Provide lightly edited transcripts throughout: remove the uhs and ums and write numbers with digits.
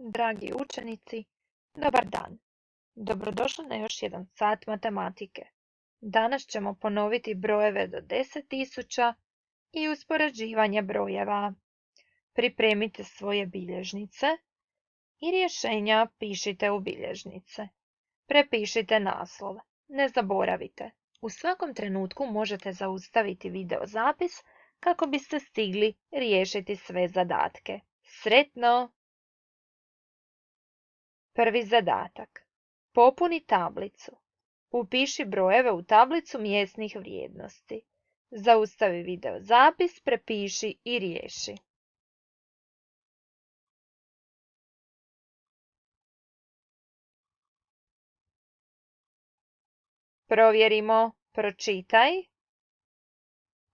Dragi učenici, dobar dan. Dobrodošli na još jedan sat matematike. Danas ćemo ponoviti brojeve do 10.000 i uspoređivanje brojeva. Pripremite svoje bilježnice i rješenja pišite u bilježnice. Prepišite naslov. Ne zaboravite, u svakom trenutku možete zaustaviti video zapis kako biste stigli riješiti sve zadatke. Sretno! Prvi zadatak. Popuni tablicu. Upiši brojeve u tablicu mjesnih vrijednosti. Zaustavi video zapis, prepiši i riješi. Provjerimo. Pročitaj.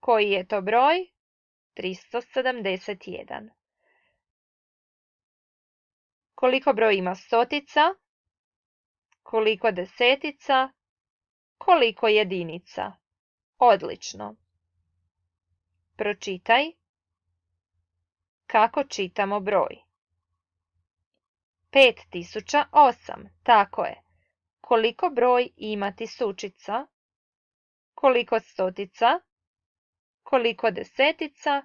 Koji je to broj? 371. Koliko broj ima stotica? Koliko desetica? Koliko jedinica? Odlično. Pročitaj. Kako čitamo broj? 5008. Tako je. Koliko broj ima tisućica? Koliko stotica? Koliko desetica?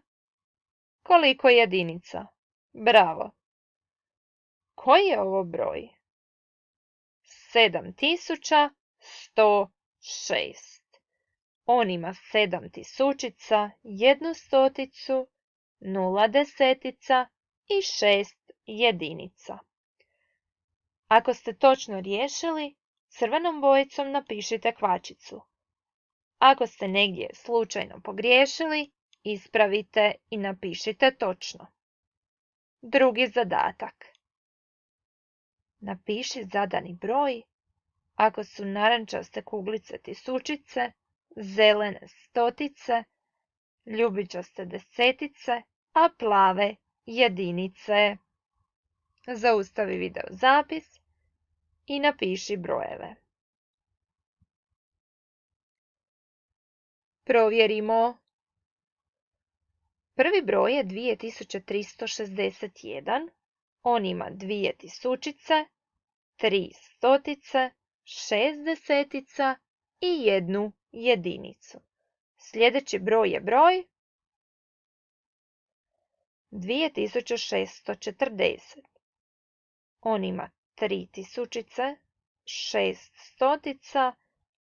Koliko jedinica? Bravo. Koji je ovo broj? 7106. On ima 7 tisućica, 1 stoticu, 0 desetica i 6 jedinica. Ako ste točno riješili, crvenom bojicom napišite kvačicu. Ako ste negdje slučajno pogriješili, ispravite i napišite točno. Drugi zadatak. Napiši zadani broj ako su narančaste kuglice tisućice, zelene stotice, ljubičaste desetice, a plave jedinice. Zaustavi video zapis i napiši brojeve. Provjerimo. Prvi broj je 2361. On ima 2 tisućice, 3 stotice, 6 desetica i 1 jedinicu. Sljedeći broj je broj 2640. On ima 3 tisućice, 6 stotica,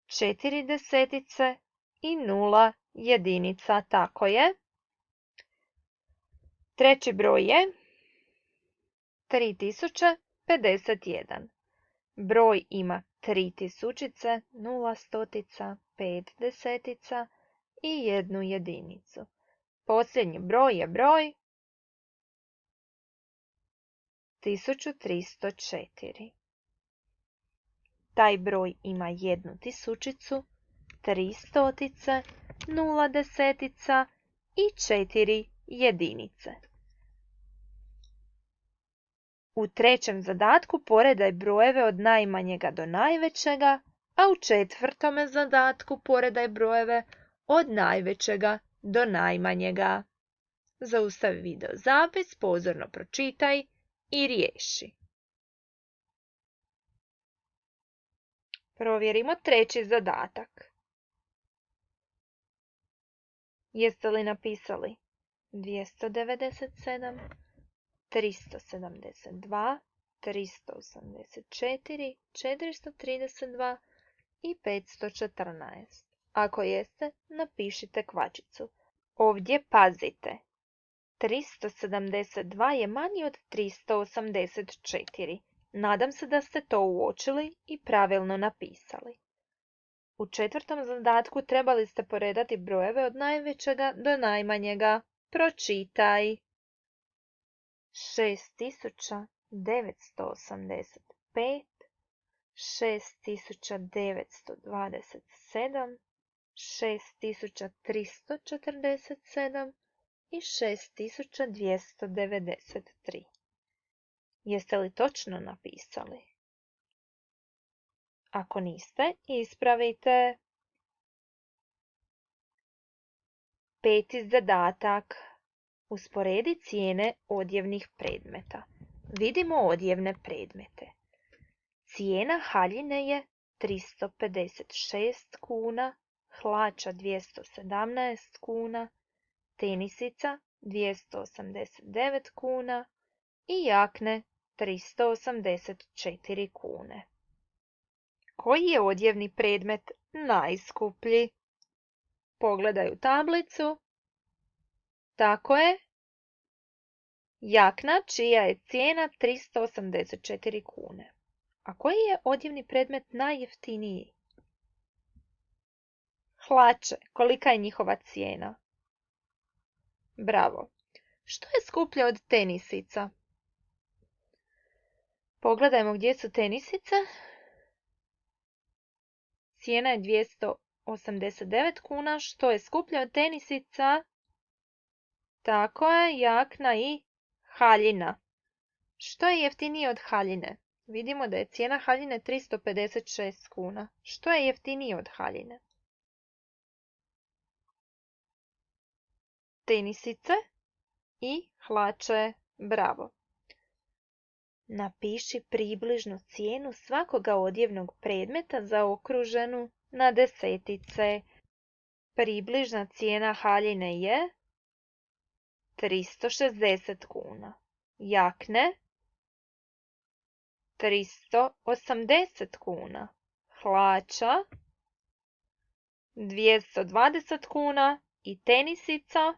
4 desetice i 0 jedinica. Tako je. Treći broj je 3051. Broj ima 3 tisućice, 0 stotica, 5 desetica i 1 jedinicu. Posljednji broj je broj 1304. Taj broj ima 1 tisućicu, 3 stotice, 0 desetica i 4 jedinice. U trećem zadatku poredaj brojeve od najmanjega do najvećega, a u četvrtome zadatku poredaj brojeve od najvećega do najmanjega. Zaustavi video zapis, pozorno pročitaj i riješi. Provjerimo treći zadatak. Jeste li napisali 297, 372, 384, 432 i 514? Ako jeste, napišite kvačicu. Ovdje pazite. 372 je manji od 384. Nadam se da ste to uočili i pravilno napisali. U četvrtom zadatku trebali ste poredati brojeve od najvećega do najmanjega. Pročitaj. 6985, 6927, 6347 i 6293. Jeste li točno napisali? Ako niste, ispravite. Peti zadatak. Usporedi cijene odjevnih predmeta. vidimo odjevne predmete. Cijena haljine je 356 kuna, hlača 217 kuna, tenisica 289 kuna i jakne 384 kune. Koji je odjevni predmet najskuplji? Pogledaj u tablicu. Tako je. Jakna čija je cijena 384 kune. A koji je odjevni predmet najjeftiniji? Hlače. Kolika je njihova cijena? Bravo. Što je skuplje od tenisica? Pogledajmo gdje su tenisice. Cijena je 289 kuna. Što je skuplje od tenisica? Tako je, jakna i haljina. Što je jeftinije od haljine? Vidimo da je cijena haljine 356 kuna. Što je jeftinije od haljine? Tenisice i hlače. Bravo. Napiši približnu cijenu svakoga odjevnog predmeta zaokruženu na desetice. Približna cijena haljine je 360 kuna. Jakne 380 kuna. Hlača 220 kuna i tenisica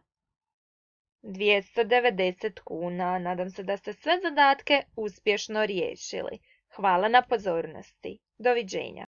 290 kuna. Nadam se da ste sve zadatke uspješno riješili. Hvala na pozornosti. Doviđenja.